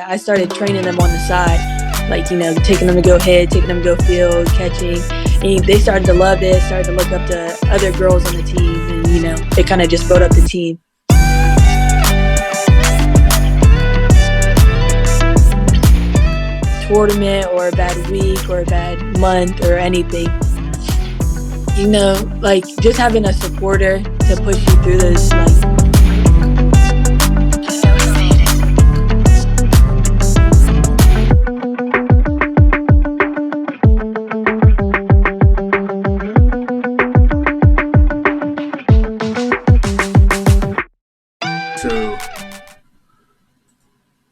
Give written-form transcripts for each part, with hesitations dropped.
I started training them on the side, like, taking them to go head, taking them to go field, catching. And they started to love it, started to look up to other girls on the team. And, it kind of just built up the team. Tournament or a bad week or a bad month or anything. Like just having a supporter to push you through this, like,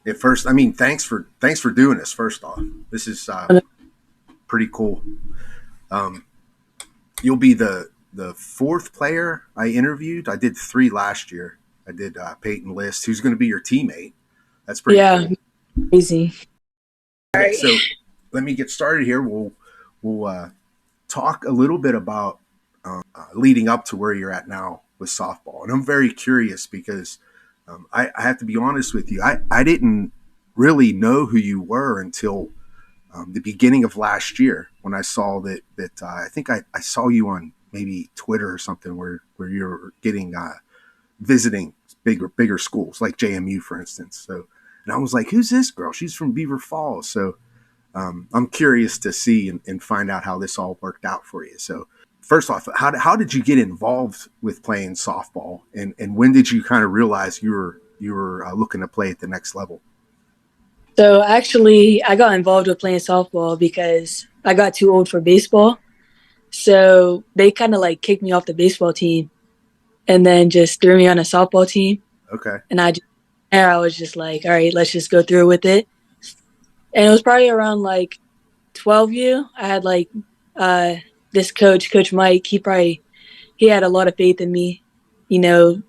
at first, thanks for doing this. First off, this is pretty cool. You'll be the fourth player I interviewed. I did 3 last year. I did Peyton List, who's going to be your teammate. That's pretty cool. Easy. Okay, so let me get started here. We'll talk a little bit about leading up to where you're at now with softball, and I'm very curious because I have to be honest with you. I didn't really know who you were until the beginning of last year when I saw that I think I saw you on maybe Twitter or something where you're getting visiting bigger schools like JMU, for instance. So, and I was like, who's this girl? She's from Beaver Falls. So I'm curious to see and find out how this all worked out for you. So first off, how did you get involved with playing softball, and when did you kind of realize you were looking to play at the next level? So actually, I got involved with playing softball because I got too old for baseball. So they kind of like kicked me off the baseball team and then just threw me on a softball team. Okay. And I was just like, all right, let's just go through with it. And it was probably around like 12U. I had like this Coach Mike. He had a lot of faith in me,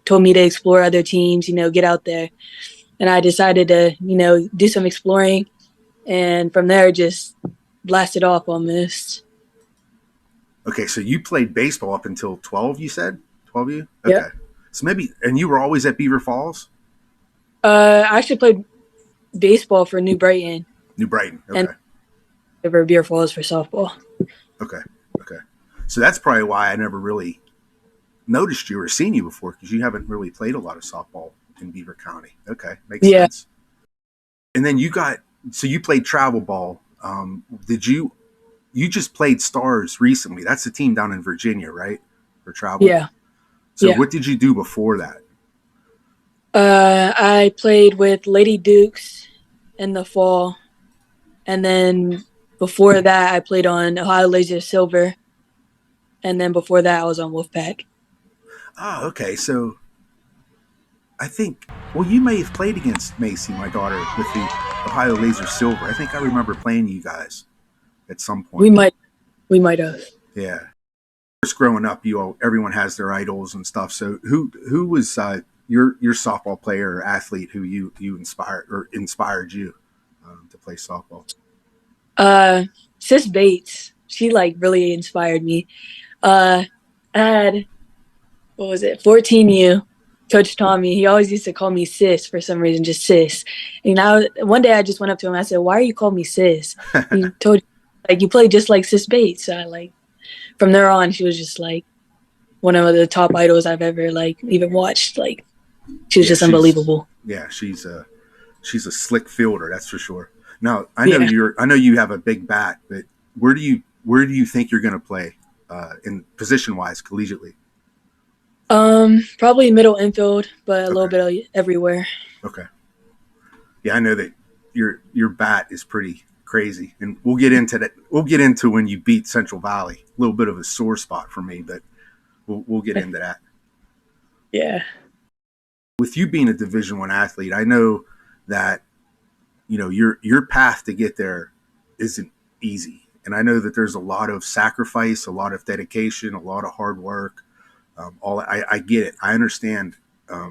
told me to explore other teams, get out there. And I decided to, do some exploring. And from there, just blasted off almost. Okay, so you played baseball up until 12, you said? 12U? Okay. Yep. So and you were always at Beaver Falls? I actually played baseball for New Brighton. New Brighton, okay. And for Beaver Falls for softball. Okay. So that's probably why I never really noticed you or seen you before, because you haven't really played a lot of softball in Beaver County. Okay, makes sense. And then you played travel ball. Did you just played Stars recently? That's the team down in Virginia, right? For travel. Yeah. So what did you do before that? I played with Lady Dukes in the fall, and then before that, I played on Ohio Legzdin Silver, and then before that, I was on Wolfpack. Oh, okay. So I think, you may have played against Macy, my daughter, with the Ohio Legzdin Silver. I think I remember playing you guys at some point. We might have. Yeah. Just growing up, everyone has their idols and stuff. So who was your softball player or athlete who you inspired you to play softball? Sis Bates. She like really inspired me. I had, 14U. Coach Tommy, he always used to call me sis for some reason, just sis. And one day I just went up to him and I said, why are you calling me sis? He told me, like, you play just like Sis Bates. So from there on, she was just like one of the top idols I've ever even watched. Like, she was just unbelievable. Yeah, she's a slick fielder, that's for sure. Now I know you have a big bat, but where do you think you're going to play in position wise collegiately? Probably middle infield, but a little bit of everywhere. Okay. Yeah, I know that your bat is pretty crazy, and we'll get into that. We'll get into when you beat Central Valley. A little bit of a sore spot for me, but we'll get into that. Yeah. With you being a Division I athlete, I know that your path to get there isn't easy, and I know that there's a lot of sacrifice, a lot of dedication, a lot of hard work. I get it. I understand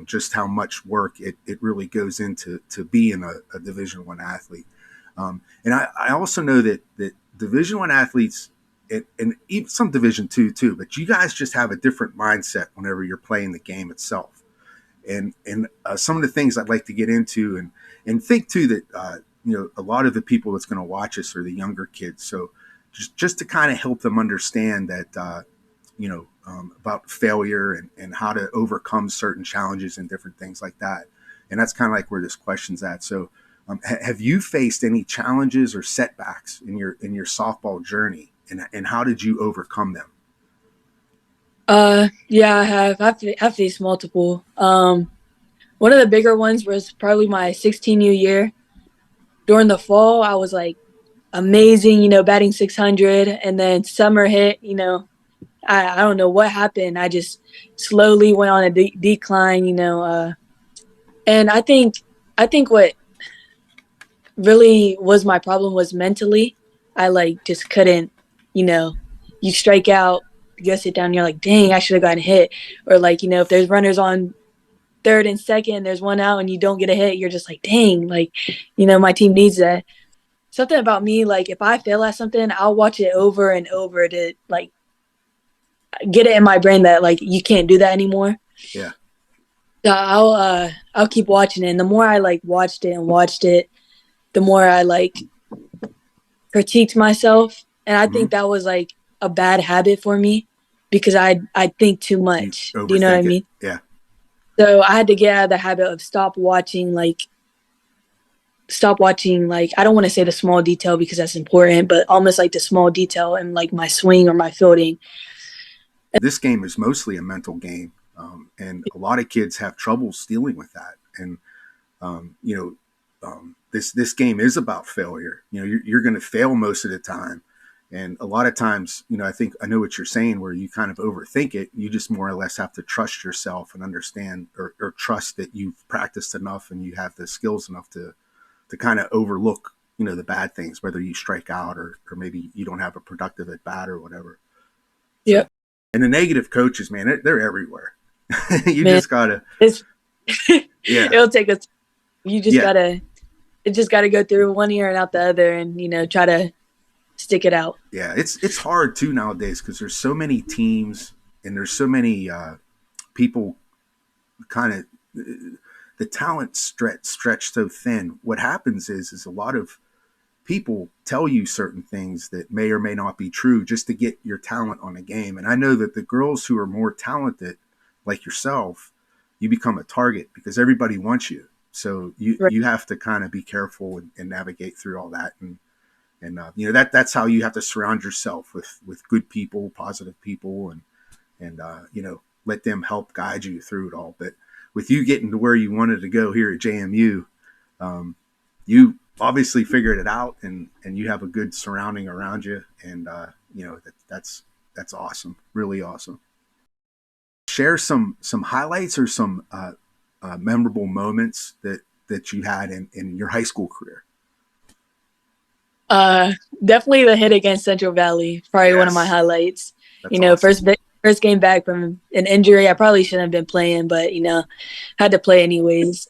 just how much work it really goes into to being a Division I athlete. And I also know that Division I athletes and even some Division II too, but you guys just have a different mindset whenever you're playing the game itself. And some of the things I'd like to get into and think too that a lot of the people that's going to watch us are the younger kids. So just to kind of help them understand that about failure and how to overcome certain challenges and different things like that. And that's kind of like where this question's at. So have you faced any challenges or setbacks in your softball journey, and how did you overcome them? Yeah, I have. I've faced multiple. One of the bigger ones was probably my 16U year. During the fall, I was like amazing, batting 600, and then summer hit. I don't know what happened. I just slowly went on a decline. And I think what really was my problem was mentally. I like just couldn't, you strike out, you go sit down, you're like, dang, I should have gotten hit. Or like, if there's runners on third and second, there's one out and you don't get a hit, you're just like, dang, like, my team needs that. Something about me, like if I fail at something, I'll watch it over and over to like get it in my brain that like you can't do that anymore. Yeah. So I'll keep watching it. And the more I like watched it, the more I like critiqued myself. And I Mm-hmm. think that was like a bad habit for me because I think too You much. Do you know what I overthink it. mean? Yeah. So I had to get out of the habit of stop watching like I don't want to say the small detail because that's important, but almost like the small detail in like my swing or my fielding. This game is mostly a mental game, and a lot of kids have trouble dealing with that. And um, you this game is about failure. You're going to fail most of the time, and a lot of times, I know what you're saying, where you kind of overthink it. You just more or less have to trust yourself and understand, or trust that you've practiced enough and you have the skills enough to kind of overlook the bad things, whether you strike out or maybe you don't have a productive at bat or whatever. So, Yep. and the negative coaches, man, they're everywhere. You Man, just gotta, it's yeah, it'll take us. You just yeah, gotta. It just gotta go through one ear and out the other, and try to stick it out. yeah. It's hard too nowadays because there's so many teams and there's so many people. Kind of the talent stretched so thin. What happens is a lot of people tell you certain things that may or may not be true just to get your talent on the game. And I know that the girls who are more talented, like yourself, you become a target because everybody wants you. So Right. you have to kind of be careful and navigate through all that. And that's how you have to surround yourself with good people, positive people, and let them help guide you through it all. But with you getting to where you wanted to go here at JMU, you obviously figured it out, and you have a good surrounding around you, and that's awesome, really awesome. Share some highlights or some memorable moments that you had in your high school career. Uh, Definitely the hit against Central Valley, probably one of my Yes, highlights. that's awesome. First game back from an injury. I probably shouldn't have been playing, but had to play anyways.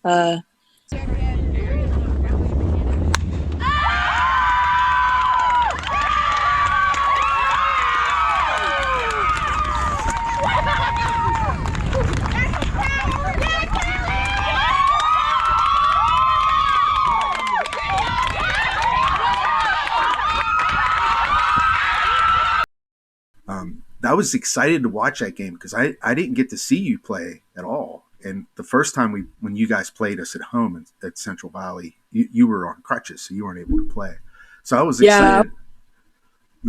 I was excited to watch that game because I didn't get to see you play at all. And the first time when you guys played us at home at Central Valley, you were on crutches, so you weren't able to play. So I was Yeah. excited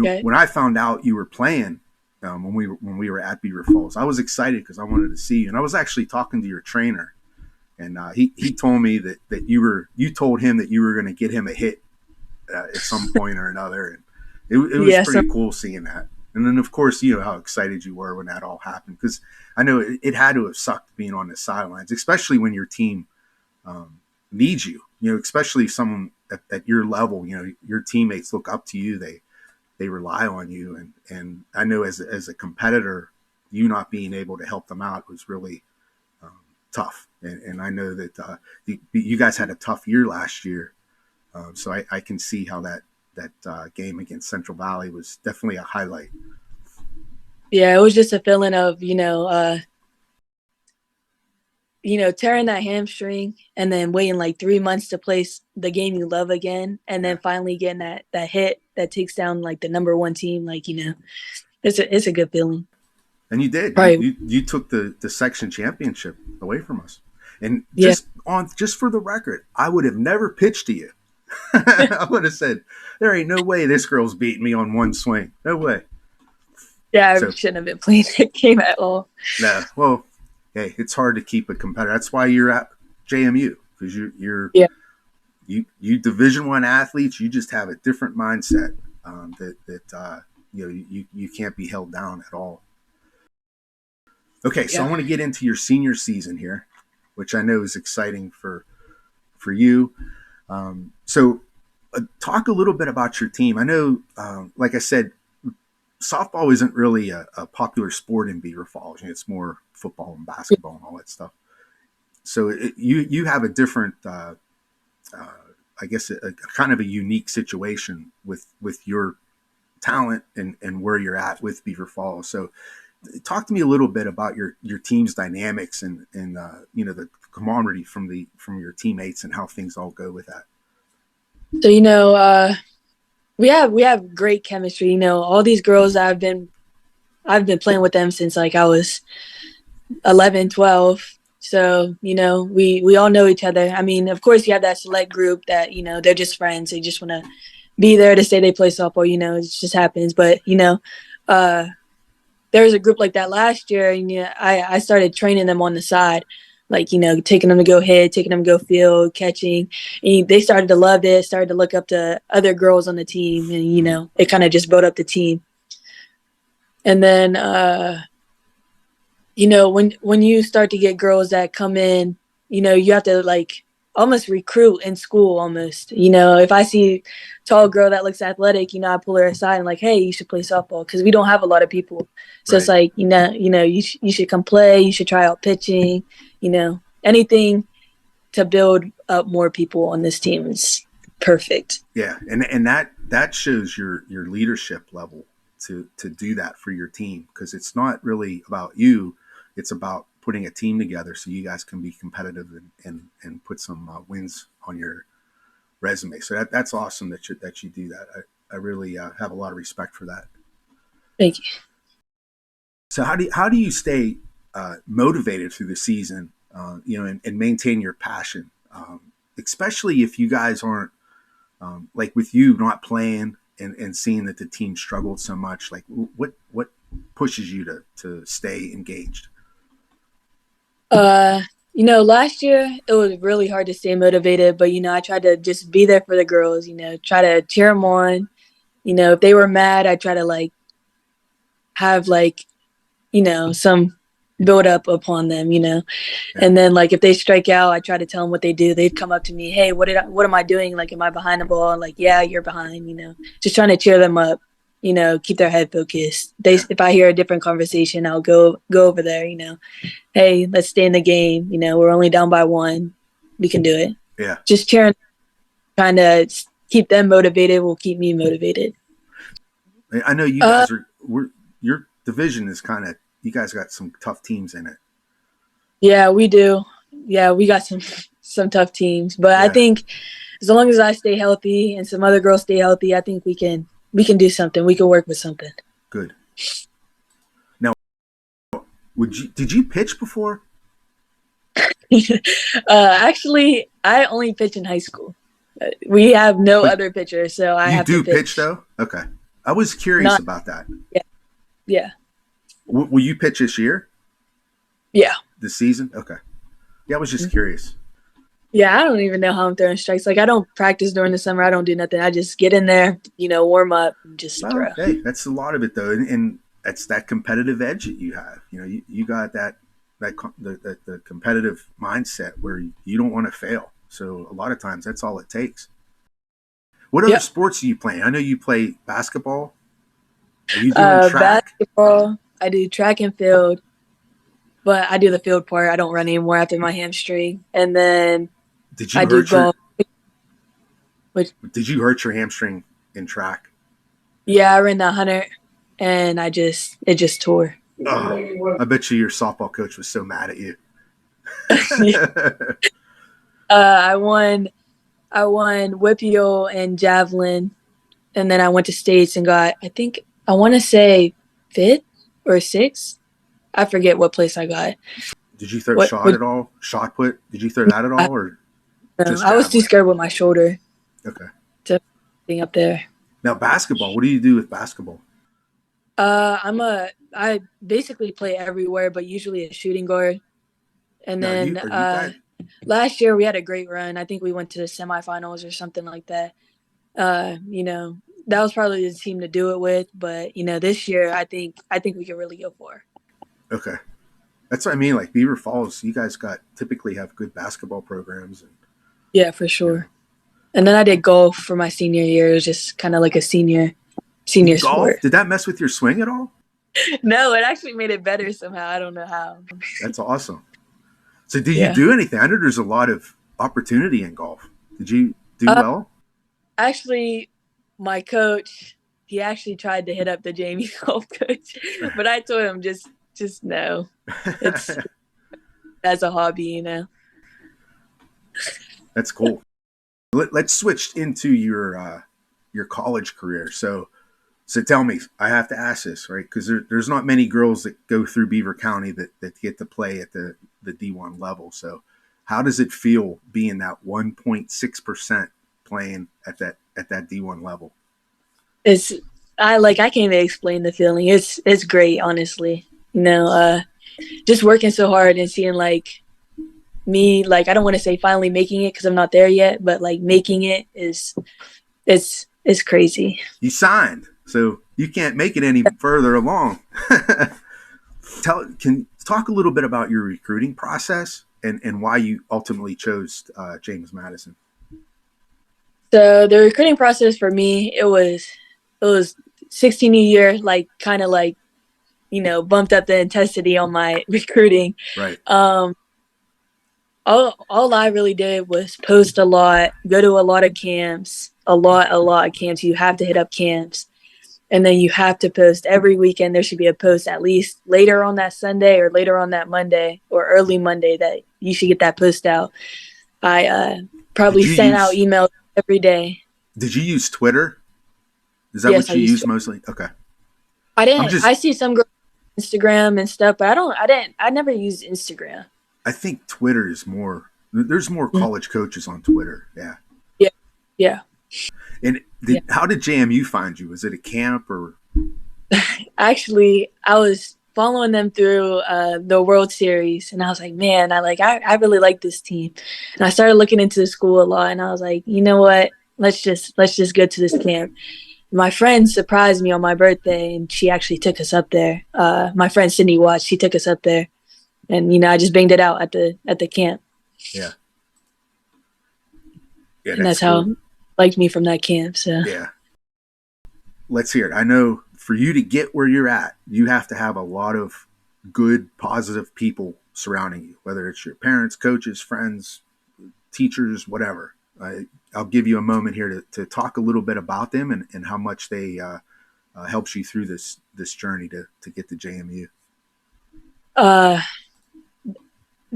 Okay. when I found out you were playing when we were at Beaver Falls. I was excited because I wanted to see you, and I was actually talking to your trainer, and he told me that you told him that you were going to get him a hit at some point or another, and it was Yeah. So pretty cool seeing that. And then of course how excited you were when that all happened because I know it had to have sucked being on the sidelines, especially when your team needs you. Especially someone at your level. Your teammates look up to you. They rely on you, and I know as a competitor, you not being able to help them out was really tough. And I know that you guys had a tough year last year. So I can see how that game against Central Valley was definitely a highlight. Yeah, it was just a feeling of, tearing that hamstring and then waiting like 3 months to play the game you love again, and then finally getting that hit that takes down like the number one team. Like, it's a good feeling. And you did. Probably, You took the section championship away from us. And yeah, just for the record, I would have never pitched to you. I would have said, there ain't no way this girl's beating me on one swing. No way. yeah. I So shouldn't have been playing that game at all. no, well, hey, it's hard to keep a competitor. That's why you're at JMU, because Yeah, you Division I athletes. You just have a different mindset that you can't be held down at all. Okay, so I yeah. want to get into your senior season here, which I know is exciting for you. So talk a little bit about your team. I know, like I said, softball isn't really a popular sport in Beaver Falls. It's more football and basketball and all that stuff. So you have a different, I guess, a kind of a unique situation with your talent and where you're at with Beaver Falls. So talk to me a little bit about your team's dynamics and the camaraderie from your teammates and how things all go with that. So we have great chemistry. All these girls I've been playing with them since like I was 11, 12. So, we all know each other. I mean, of course, you have that select group that, they're just friends. They just want to be there to say they play softball. It just happens. But, there was a group like that last year. And I started training them on the side, like, taking them to go hit, taking them to go field, catching. And they started to love it, started to look up to other girls on the team. And, it kind of just built up the team. And then, when you start to get girls that come in, you have to like almost recruit in school almost. If I see a tall girl that looks athletic, I pull her aside and like, hey, you should play softball, because we don't have a lot of people. So it's Right. like, you should come play, you should try out pitching, anything to build up more people on this team is perfect. Yeah, and that shows your leadership level to do that for your team, because it's not really about you. It's about putting a team together so you guys can be competitive and put some wins on your resume. So that's awesome that you do that. I really have a lot of respect for that. Thank you. So how do you stay motivated through the season, and maintain your passion, especially if you guys aren't like with you not playing and seeing that the team struggled so much. Like what pushes you to stay engaged? Last year it was really hard to stay motivated, but I tried to just be there for the girls, try to cheer them on. If they were mad, I try to like have like, some build up upon them, Yeah. and then like if they strike out, I try to tell them what they do. They'd come up to me, hey, what am I doing? Like, am I behind the ball? I'm like, yeah, you're behind, just trying to cheer them up, keep their head focused. If I hear a different conversation, I'll go over there, hey, let's stay in the game. We're only down by one. We can do it. Yeah. Just cheering, trying to keep them motivated will keep me motivated. I know you guys your division is kind of, you guys got some tough teams in it. Yeah, we do. Yeah, we got some tough teams, but I Yeah. think as long as I stay healthy and some other girls stay healthy, I think we can do something. We can work with something. Good. Now, did you pitch before? Actually, I only pitch in high school. We have no But other pitchers, so I you have to do pitch pitch. though? Okay. I was curious Not about that. yeah, yeah, Will you pitch this year? yeah. This season? Okay. Yeah, I was just curious. Yeah, I don't even know how I'm throwing strikes. Like, I don't practice during the summer. I don't do nothing. I just get in there, warm up, and just Well, throw. hey, that's a lot of it though, and that's that competitive edge that you have. You got the competitive mindset where you don't want to fail. So a lot of times that's all it takes. What other Yep. sports do you play? I know you play basketball. Are you doing track? Basketball. I do track and field. but I do the field part. I don't run anymore after my hamstring. And then Did I you do hurt your golf, which, Did you hurt your hamstring in track? yeah, I ran the 100 and it just tore. Oh, I bet you your softball coach was so mad at you. I won whippeal and javelin, and then I went to states and got, I think, I want to say fifth or sixth. I forget what place I got. Did you throw What? shot at all? Shot put? Did you throw that at I, all, or no, just I was too javelin? scared with my shoulder Okay. to thing up there. Now basketball. What do you do with basketball? I basically play everywhere, but usually a shooting guard. And Now then are you guys? last year we had a great run. I think we went to the semifinals or something like that. You know, that was probably the team to do it with. But you know, this year I think we could really go for. Okay, that's what I mean. Like Beaver Falls, you guys got typically have good basketball programs, and Yeah, for you know, sure. And then I did golf for my senior year. It was just kind of like a senior golf. sport. Did that mess with your swing at all? No, it actually made it better somehow. I don't know how. That's awesome. So did you Yeah. do anything? I know there's a lot of opportunity in golf. Did you do Uh, well? actually, my coach, he actually tried to hit up the JMU golf coach, but I told him just no. It's as a hobby, you know. That's cool. Let's switch into your college career. So tell me, I have to ask this, right? Because there's not many girls that go through Beaver County that get to play at the D1 level. So how does it feel being that 1.6% playing at that D1 level? It's I can't even explain the feeling. It's great, honestly. You know, just working so hard and seeing like me, like I don't want to say finally making it because I'm not there yet, but like making it is it's crazy. You signed, so you can't make it any further along. Can talk a little bit about your recruiting process and why you ultimately chose James Madison. So the recruiting process for me, it was 16 a year, like kind of like, you know, bumped up the intensity on my recruiting. Right. Um, all I really did was post a lot, go to a lot of camps, a lot of camps. You have to hit up camps, and then you have to post every weekend. There should be a post at least later on that Sunday or later on that Monday or early Monday that you should get that post out. I Did probably you sent out use emails every day. Did you use Twitter? Is that Yes, I what you used use to. mostly? Okay. I I'm didn't. just I see some girls on Instagram and stuff, but I don't. I didn't. I never used Instagram. I think Twitter is more. There's more Mm. college coaches on Twitter. Yeah. Yeah, yeah, And yeah. how did JMU find you? Was it a camp or? Actually, I was following them through the World Series, and I was like, man, I really like this team. And I started looking into the school a lot, and I was like, you know what? Let's just go to this camp. My friend surprised me on my birthday, and she actually took us up there. My friend Sydney Watts, she took us up there, and you know, I just banged it out at the camp, Yeah. Yeah, and that's that's how cool. liked me from that camp. So Yeah. Let's hear it. I know for you to get where you're at, you have to have a lot of good, positive people surrounding you, whether it's your parents, coaches, friends, teachers, whatever. I'll give you a moment here to talk a little bit about them and how much they helps you through this journey to get to JMU. uh,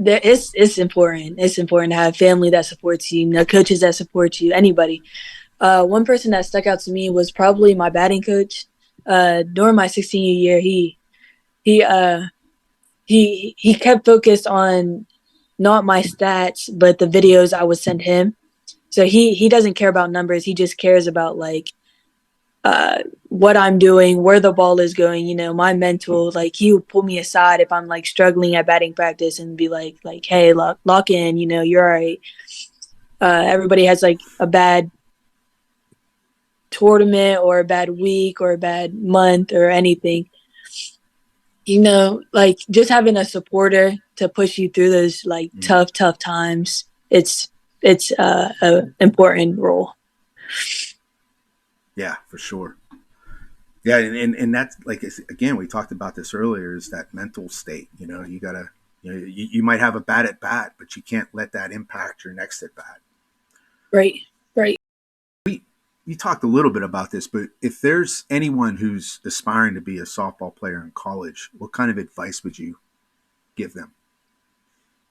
it's important. It's important to have family that supports you, you know, coaches that support you, anybody. One person that stuck out to me was probably my batting coach. During my 16 year, he uh he kept focused on not my stats, but the videos I would send him. So he doesn't care about numbers. He just cares about like what I'm doing, where the ball is going, you know, my mental. Like he would pull me aside if I'm like struggling at batting practice and be like, hey, lock in, you know, you're all right. Everybody has like a bad tournament or a bad week or a bad month or anything. You know, like just having a supporter to push you through those like Mm. tough times. It's a important role. Yeah, for sure. Yeah, and that's like again, we talked about this earlier. Is that mental state? You know, you gotta. You might have a bad at bat, but you can't let that impact your next at bat. Right. Right. You talked a little bit about this, but if there's anyone who's aspiring to be a softball player in college, what kind of advice would you give them?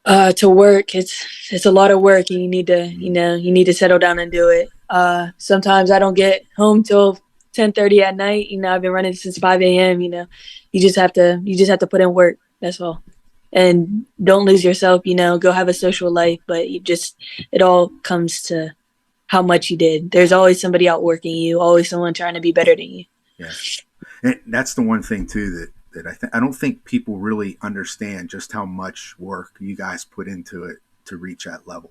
To work, it's a lot of work, and you need to you need to settle down and do it. Sometimes I don't get home till 10:30 at night. I've been running since 5 a.m. You just have to put in work. That's all. And don't lose yourself. Go have a social life, but it all comes to how much you did. There's always somebody outworking you, always someone trying to be better than you. Yeah, and that's the one thing too that I don't think people really understand just how much work you guys put into it to reach that level.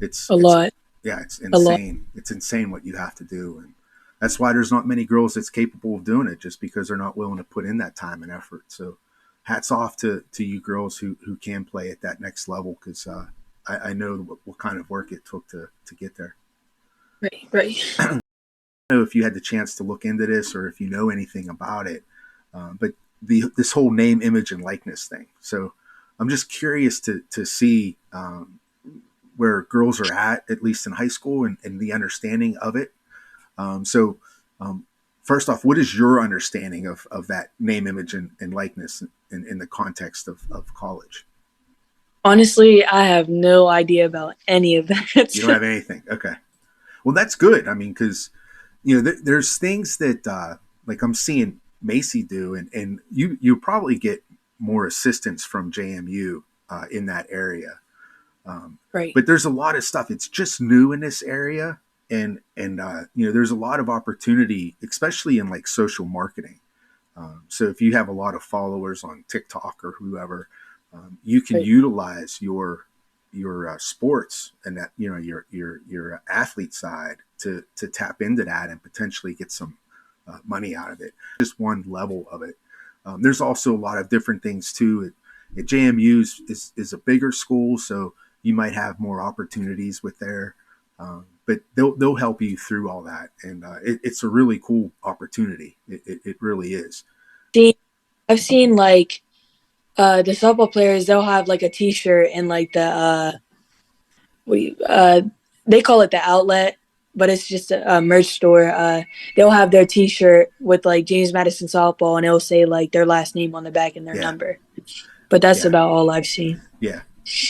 A lot. Yeah, it's insane. It's insane what you have to do, and that's why there's not many girls that's capable of doing it, just because they're not willing to put in that time and effort. So, hats off to you girls who can play at that next level, because I know what kind of work it took to get there. Right. I don't know if you had the chance to look into this or if you know anything about it, but this whole name, image, and likeness thing. So I'm just curious to see where girls are at least in high school, and the understanding of it. So first off, what is your understanding of that name, image, and likeness in the context of college? Honestly, I have no idea about any of that. You don't have anything? Okay. Well, that's good. I mean, because there's things that like I'm seeing Macy do, and you probably get more assistance from JMU in that area. Right. But there's a lot of stuff. It's just new in this area, and there's a lot of opportunity, especially in like social marketing. So if you have a lot of followers on TikTok or whoever, you can utilize your sports and that your athlete side to tap into that and potentially get some money out of it. Just one level of it. There's also a lot of different things too. At JMU is a bigger school, so you might have more opportunities with there. But they'll help you through all that, and it's a really cool opportunity. It really is. I've seen like the softball players. They'll have like a T-shirt and like the they call it the outlet, but it's just a merch store. They'll have their T-shirt with like James Madison softball, and it'll say like their last name on the back and their number. But that's about all I've seen. Yeah.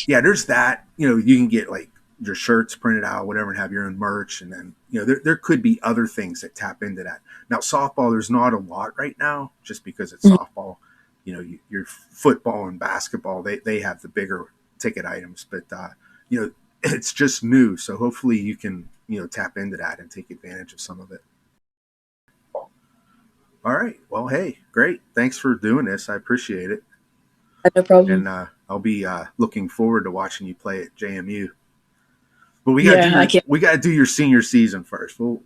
There's that. You can get like your shirts printed out, whatever, and have your own merch, and then there could be other things that tap into that. Now, softball, there's not a lot right now, just because it's softball. Your football and basketball, they have the bigger ticket items, but it's just new, so hopefully you can tap into that and take advantage of some of it. All right, well, hey, great, thanks for doing this. I appreciate it. No problem. And I'll be looking forward to watching you play at JMU. But we got to do your senior season first. We'll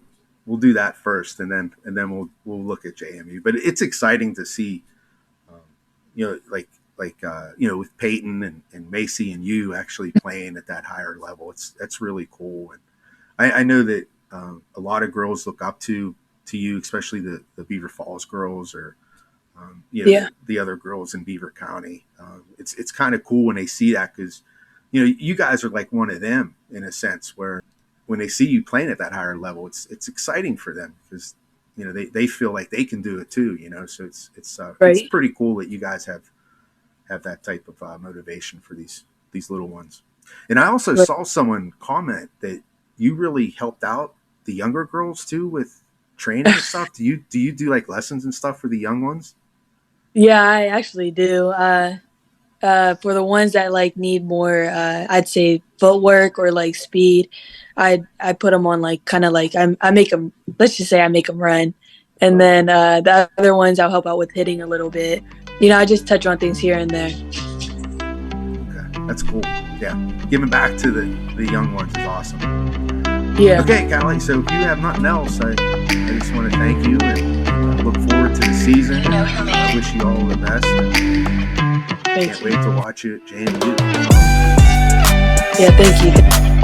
do that first, and then we'll look at JMU. But it's exciting to see, with Peyton and Macy and you actually playing at that higher level. That's really cool, and I know that a lot of girls look up to you, especially the Beaver Falls girls, or the other girls in Beaver County. It's kind of cool when they see that, because you guys are like one of them in a sense, where when they see you playing at that higher level, it's exciting for them, because they feel like they can do it too. So it's pretty cool that you guys have that type of motivation for these little ones. And I also saw someone comment that you really helped out the younger girls too with training and stuff. Do you do like lessons and stuff for the young ones? Yeah, I actually do. For the ones that like need more, I'd say footwork or like speed, I put them on like kind of like I make them. Let's just say I make them run, and then the other ones I'll help out with hitting a little bit. I just touch on things here and there. Okay, that's cool. Yeah, giving back to the young ones is awesome. Yeah. Okay, Cali. So if you have nothing else, I just want to thank you and look forward to the season. I wish you all the best. Can't wait to watch you at JMU. Yeah, thank you.